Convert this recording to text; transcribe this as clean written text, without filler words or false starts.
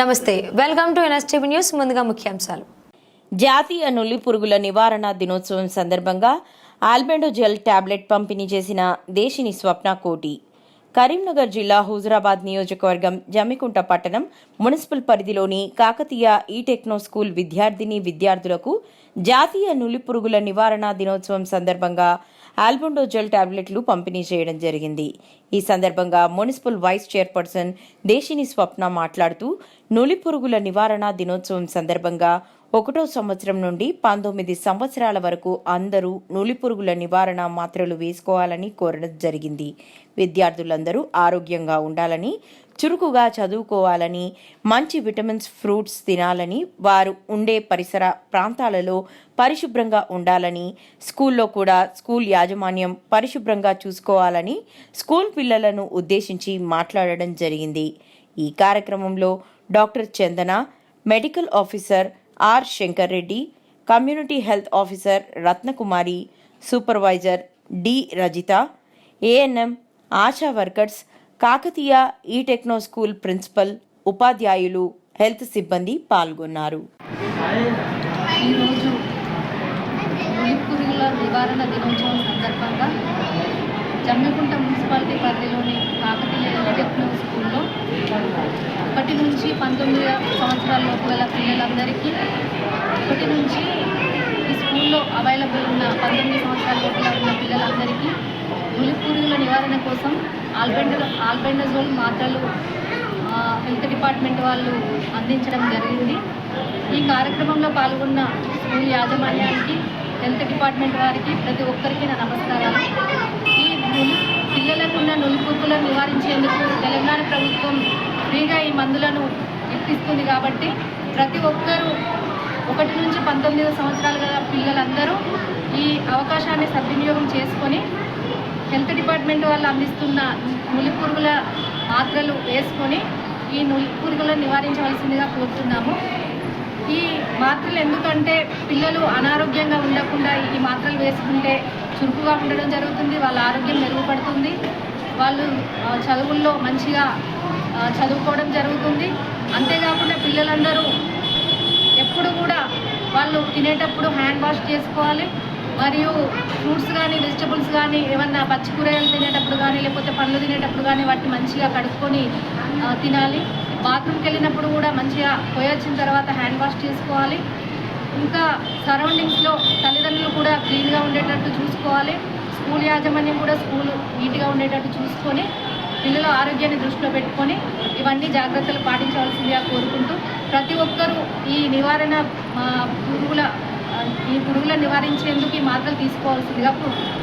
నమస్తే, welcome to NSTV news. ముందుగా ముఖ్యాంశాలు. జాతీయ నులి పురుగుల నివారణ దినోత్సవం సందర్భంగా ఆల్బెండోజెల్ టాబ్లెట్ పంపిణీ చేసిన దేశిని స్వప్న కోటి. కరీంనగర్ జిల్లా హుజురాబాద్ నియోజకవర్గం జమ్మికుంట పట్టణం మున్సిపల్ పరిధిలోని కాకతీయ ఈ-టెక్నో స్కూల్ విద్యార్థులకు జాతీయ నులి పురుగుల నివారణ దినోత్సవం సందర్భంగా ఆల్బెండోజెల్ టాబ్లెట్లు పంపిణీ చేయడం జరిగింది. ఈ సందర్భంగా మున్సిపల్ వైస్ చైర్పర్సన్ దేశిని స్వప్న మాట్లాడుతూ నులి పురుగుల నివారణ దినోత్సవం సందర్భంగా 1వ సంవత్సరం నుండి 19 సంవత్సరాల వరకు అందరూ నులి పురుగుల నివారణ మాత్రలు వేసుకోవాలని కోరడం జరిగింది. విద్యార్థులందరూ ఆరోగ్యంగా ఉండాలని, చురుకుగా చదువుకోవాలని, మంచి విటమిన్స్, ఫ్రూట్స్ తినాలని, వారు ఉండే పరిసర ప్రాంతాలలో పరిశుభ్రంగా ఉండాలని, స్కూల్లో కూడా స్కూల్ యాజమాన్యం పరిశుభ్రంగా చూసుకోవాలని స్కూల్ పిల్లలను ఉద్దేశించి మాట్లాడడం జరిగింది. ఈ కార్యక్రమంలో doctor Chandana, medical officer R Shankar Reddy, community health officer Ratnakumari, supervisor D Rajitha, ANM, ASHA workers, Kakatiya E Techno school principal, ఉపాధ్యాయులు, హెల్త్ సిబ్బంది పాల్గొన్నారు. ఈరోజు నులి పురుగుల నివారణ దినోత్సవం సందర్భంగా జమ్మికుంట మున్సిపాలిటీ పరిధిలోని కాకతీయ ఈ-టెక్నో స్కూల్లో 1 నుంచి 19 సంవత్సరాల లోపు గల పిల్లలందరికీ 1 నుంచి ఈ స్కూల్లో అవైలబుల్ ఉన్న 19 సంవత్సరాల లోపల ఉన్న పిల్లలందరికీ నులి పురుగుల నివారణ కోసం ఆల్బెండజోల్ మాత్రలు హెల్త్ డిపార్ట్మెంట్ వాళ్ళు అందించడం జరిగింది. ఈ కార్యక్రమంలో పాల్గొన్న స్కూల్ యాజమాన్యానికి, హెల్త్ డిపార్ట్మెంట్ వారికి, ప్రతి ఒక్కరికి నా నమస్కారాలు. ఈ పిల్లలకు ఉన్న నులి పురుగులను నివారించేందుకు తెలంగాణ ప్రభుత్వం ఫ్రీగా ఈ మందులను ఇప్పిస్తుంది. కాబట్టి ప్రతి ఒక్కరూ 1 నుంచి 19 సంవత్సరాల గల పిల్లలందరూ ఈ అవకాశాన్ని సద్వినియోగం చేసుకొని హెల్త్ డిపార్ట్మెంట్ వాళ్ళు అందిస్తున్న నులి పురుగుల మాత్రలు వేసుకొని ఈ నులి పురుగులను నివారించవలసిందిగా కోరుతున్నాము. ఈ మాత్రలు ఎందుకంటే పిల్లలు అనారోగ్యంగా ఉండకుండా ఈ మాత్రలు వేసుకుంటే చురుకుగా ఉండడం జరుగుతుంది, వాళ్ళ ఆరోగ్యం మెరుగుపడుతుంది, వాళ్ళు చదువుల్లో మంచిగా చదువుకోవడం జరుగుతుంది. అంతేకాకుండా పిల్లలందరూ ఎప్పుడు కూడా వాళ్ళు తినేటప్పుడు హ్యాండ్ వాష్ చేసుకోవాలి. మరియు ఫ్రూట్స్ కానీ, వెజిటబుల్స్ కానీ, ఏమన్నా పచ్చి కూరగాయలు తినేటప్పుడు కానీ, లేకపోతే పండ్లు తినేటప్పుడు కానీ వాటిని మంచిగా కడుక్కొని తినాలి. బాత్రూమ్కి వెళ్ళినప్పుడు కూడా మంచిగా పోయొచ్చిన తర్వాత హ్యాండ్ వాష్ చేసుకోవాలి. ఇంకా సరౌండింగ్స్లో తల్లిదండ్రులు కూడా క్లీన్గా ఉండేటట్టు చూసుకోవాలి. స్కూల్ యాజమాన్యం కూడా స్కూల్ నీట్గా ఉండేటట్టు చూసుకొని పిల్లల ఆరోగ్యాన్ని దృష్టిలో పెట్టుకొని ఇవన్నీ జాగ్రత్తలు పాటించవలసిందిగా కోరుకుంటూ ప్రతి ఒక్కరూ ఈ పురుగుల నివారించేందుకు ఈ మాత్రలు తీసుకోవాల్సిందిగా కోరుకుంటున్నాం.